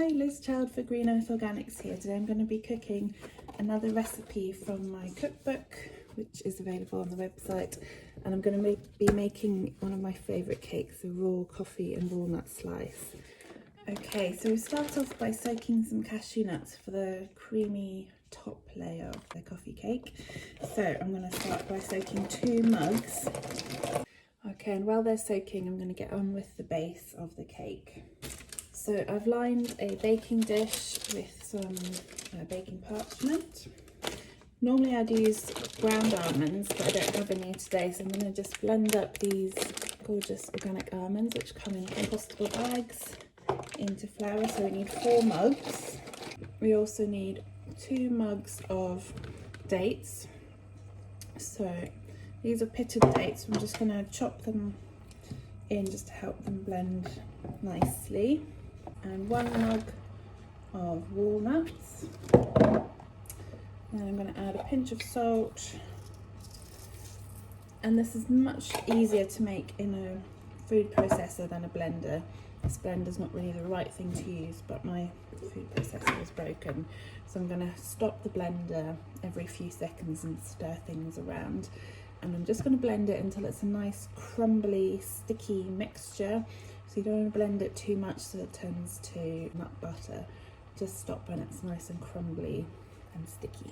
Hi, Liz Child for Green Earth Organics here. Today I'm going to be cooking another recipe from my cookbook, which is available on the website, and I'm going to be making one of my favourite cakes, a raw coffee and walnut slice. Okay, so we start off by soaking some cashew nuts for the creamy top layer of the coffee cake. So I'm going to start by soaking 2 mugs. Okay, and while they're soaking, I'm going to get on with the base of the cake. So I've lined a baking dish with some baking parchment. Normally I'd use ground almonds, but I don't have any today, so I'm going to just blend up these gorgeous organic almonds, which come in compostable bags, into flour. So we need 4 mugs. We also need 2 mugs of dates. So these are pitted dates. I'm just going to chop them in just to help them blend nicely. And 1 mug of walnuts. And I'm going to add a pinch of salt. And this is much easier to make in a food processor than a blender. This blender's not really the right thing to use, but my food processor is broken. So I'm going to stop the blender every few seconds and stir things around. And I'm just going to blend it until it's a nice crumbly, sticky mixture. So you don't want to blend it too much so it turns to nut butter. Just stop when it's nice and crumbly and sticky.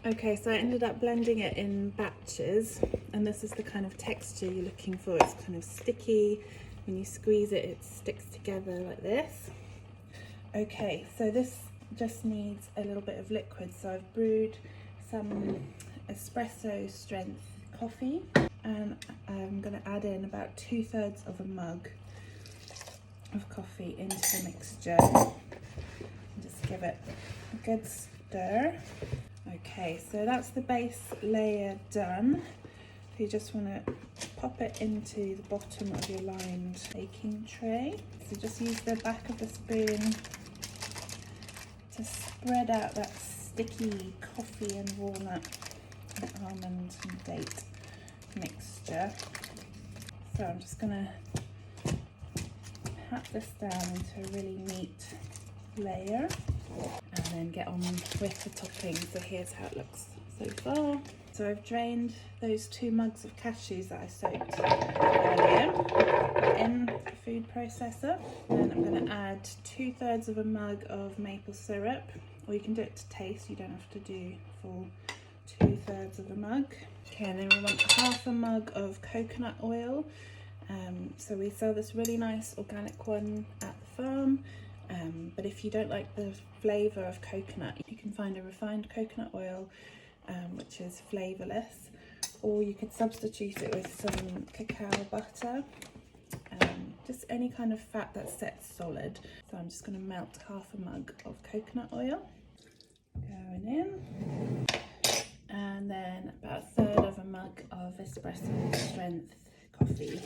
Okay, so I ended up blending it in batches, and this is the kind of texture you're looking for. It's kind of sticky. When you squeeze it, it sticks together like this. Okay, so this just needs a little bit of liquid. So I've brewed some espresso strength coffee, and I'm going to add in about 2/3 of a mug of coffee into the mixture. And just give it a good stir. Okay, so that's the base layer done. So you just want to pop it into the bottom of your lined baking tray. So just use the back of the spoon to spread out that sticky coffee and walnut and almond and date mixture. So I'm just going to pat this down into a really neat layer and then get on with the topping. So here's how it looks so far. So I've drained those 2 mugs of cashews that I soaked earlier in the food processor. Then I'm going to add 2/3 of a mug of maple syrup, or you can do it to taste. You don't have to do full 2/3 of a mug. Okay, and then we want 1/2 mug of coconut oil. So we sell this really nice organic one at the farm. But if you don't like the flavour of coconut, you can find a refined coconut oil, which is flavourless, or you could substitute it with some cacao butter, just any kind of fat that sets solid. So I'm just going to melt 1/2 mug of coconut oil, going in, and then about 1/3 of a mug of espresso strength coffee.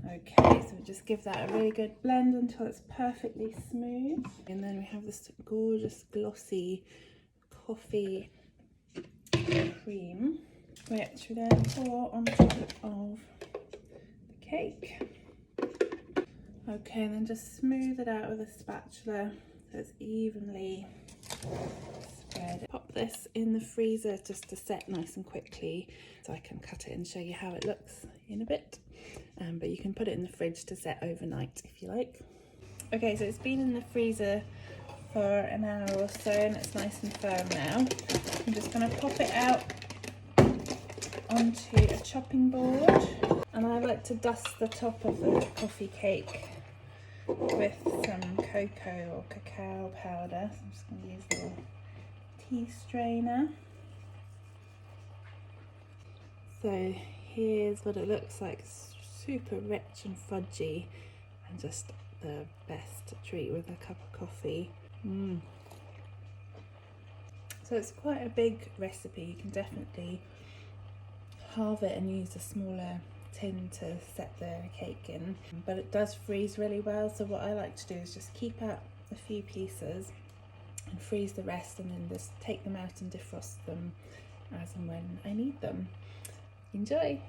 Okay, so just give that a really good blend until it's perfectly smooth. And then we have this gorgeous glossy coffee cream, which we then pour on top of the cake. Okay, and then just smooth it out with a spatula so it's evenly spread. Pop this in the freezer just to set nice and quickly, so I can cut it and show you how it looks in a bit. But you can put it in the fridge to set overnight if you like. Okay, so it's been in the freezer for an hour or so and it's nice and firm now. I'm just going to pop it out onto a chopping board, and I like to dust the top of the coffee cake with some cocoa or cacao powder. So I'm just going to use a little tea strainer. So here's what it looks like. Super rich and fudgy, and just the best treat with a cup of coffee. So it's quite a big recipe. You can definitely halve it and use a smaller tin to set the cake in, but it does freeze really well. So what I like to do is just keep out a few pieces and freeze the rest, and then just take them out and defrost them as and when I need them. Enjoy!